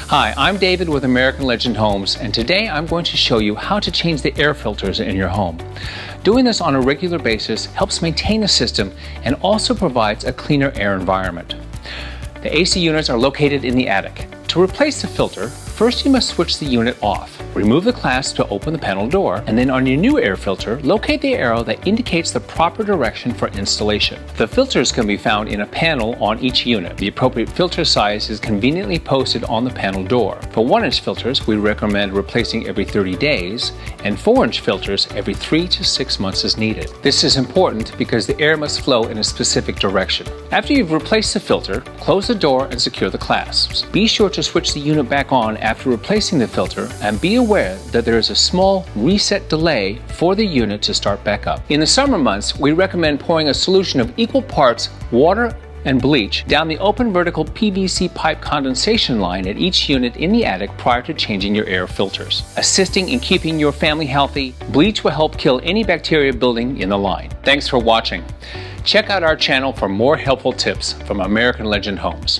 Hi, I'm David with American Legend Homes, and today I'm going to show you how to change the air filters in your home. Doing this on a regular basis helps maintain the system and also provides a cleaner air environment. The AC units are located in the attic. To replace the filter, first you must switch the unit off. Remove the clasp to open the panel door, and then on your new air filter, locate the arrow that indicates the proper direction for installation. The filters can be found in a panel on each unit. The appropriate filter size is conveniently posted on the panel door. For 1-inch filters, we recommend replacing every 30 days, and 4-inch filters every 3 to 6 months as needed. This is important because the air must flow in a specific direction. After you've replaced the filter, close the door and secure the clasps. Be sure to switch the unit back on after replacing the filter, and be aware that there is a small reset delay for the unit to start back up. In the summer months, we recommend pouring a solution of equal parts water and bleach down the open vertical PVC pipe condensation line at each unit in the attic prior to changing your air filters. Assisting in keeping your family healthy, bleach will help kill any bacteria building in the line. Thanks for watching. Check out our channel for more helpful tips from American Legend Homes.